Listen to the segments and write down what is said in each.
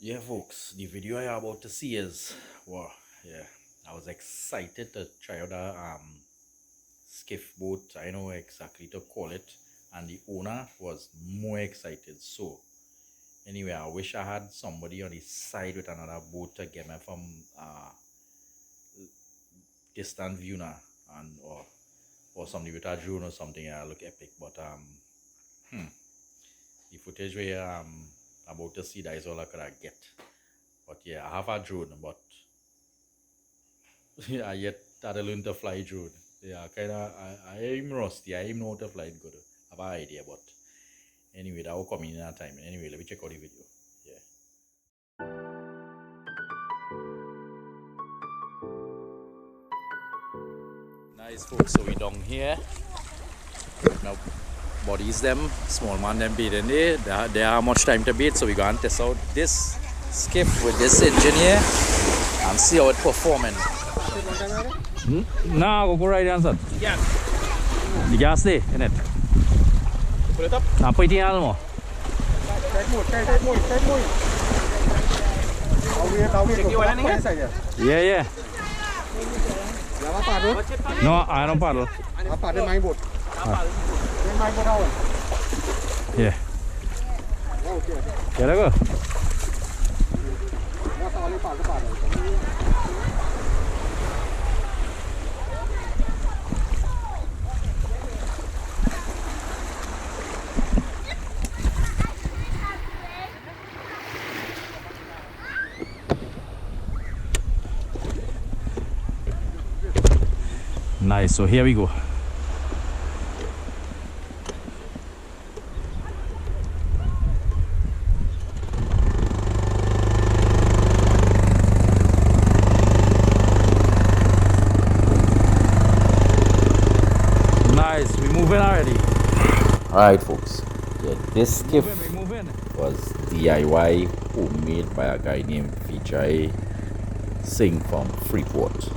Yeah, folks, the video you're about to see is, wow, yeah, I was excited to try out a skiff boat. I know exactly to call it, and the owner was more excited. So, anyway, I wish I had somebody on the side with another boat to get me from distant view now, and or somebody with a drone or something. Yeah, look epic, but hmm, the footage we about to see that is all I could get. But yeah, I have a drone, but yeah, yet I learn to fly drone. Yeah, kinda. I am rusty. I am know how to fly it good. I have an idea, but anyway, that will come in that time. Anyway, let me check out the video. Yeah. Nice folks. So we down here. Now, bodies them, small man them bait in there. They have much time to bait, so we gonna test out this skiff with this engine here and see how it performing. Nah, go right answer. Yeah. The gas there in it. Put it up. Now put it in almo. Yeah, yeah. No, I don't paddle. Yeah. Get go. Nice, so here we go. Nice, we moving already. Alright folks, yeah, this skiff was DIY homemade by a guy named Vijay Singh from Freeport.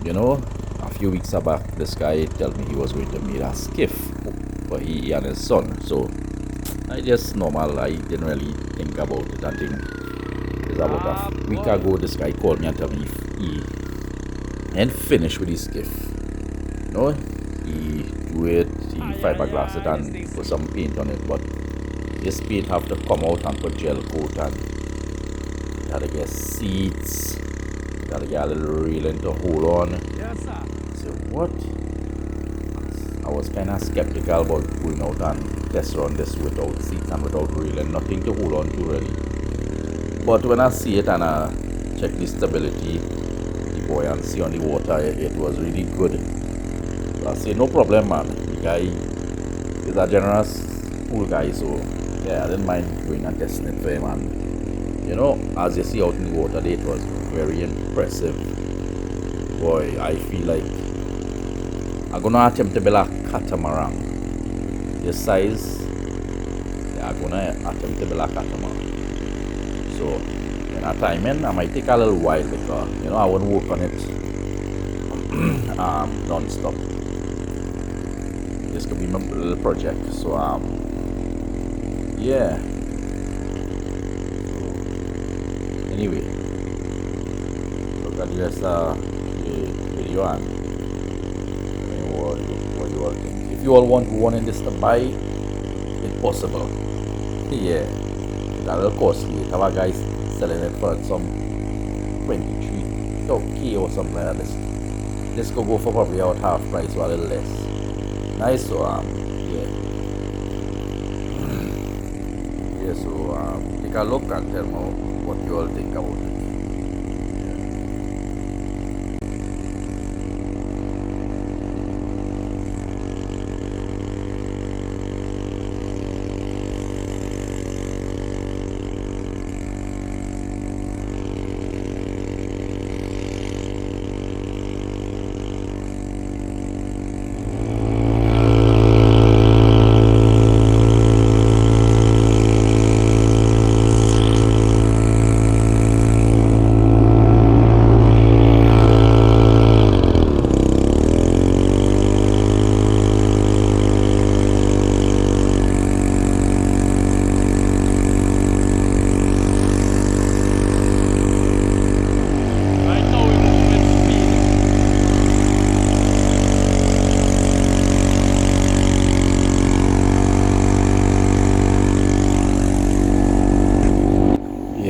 You know, a few weeks back, this guy told me he was going to make a skiff for he and his son. So I just normal. I didn't really think about it. I think it's about a week ago. This guy called me and told me he and finished with his skiff. You know, he do it, he fiberglass it and put some paint on it. But this paint have to come out and put gel coat and you gotta get seats. Gotta get a little railing to hold on. Yes, sir. So what? I was kind of skeptical about going out and test run this without seats and without railing. Nothing to hold on to really. But when I see it and I check the stability, the buoyancy on the water, it was really good. So I say no problem, man. The guy is a generous, cool guy. So yeah, I didn't mind going and testing it for him. And you know, as you see out in the water, it was very impressive. Boy, I feel like I'm gonna attempt to build a catamaran. This size, yeah, I'm gonna attempt to build a catamaran. So, in a timing, I might take a little while because you know I won't work on it non-stop. This could be my little project. So yeah. So, anyway. Just the video and what you all think. If you all want one in this to buy, it's possible. Yeah, that will cost me. Have a guy selling it for some 23k or something like this. This could go for probably about half price or a little less. Nice, so yeah. Yeah, so take a look and tell me what you all think about it.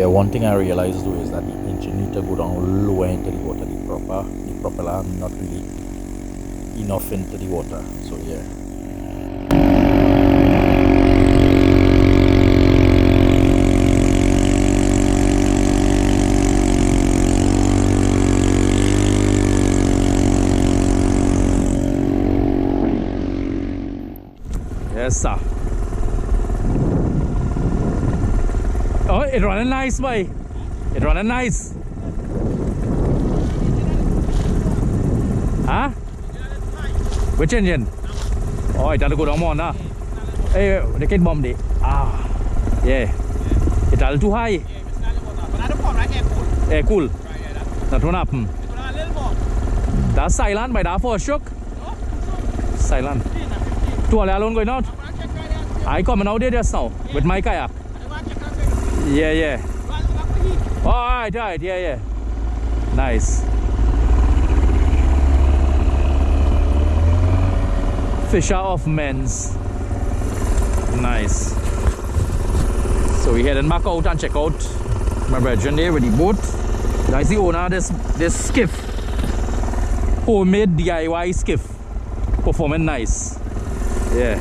Yeah, one thing I realized though is that the engine need to go down lower into the water. The propeller not really enough into the water. So yeah. Yes, sir. Oh, it running nice, boy. It running nice. Huh? Which engine? Oh, it doesn't go down more, nah. Hey, they can bomb it. Ah, yeah. It's a little too high. Air cool. That one up. That's silent by that for a shock. Silent. Two alone going out. I coming out there just now with my kayak. Yeah, yeah. Alright, yeah, yeah. Nice. Fisher of Men's. Nice. So we heading back out and check out my brethren there with the boat. That's the owner of this skiff. Homemade DIY skiff. Performing nice. Yeah.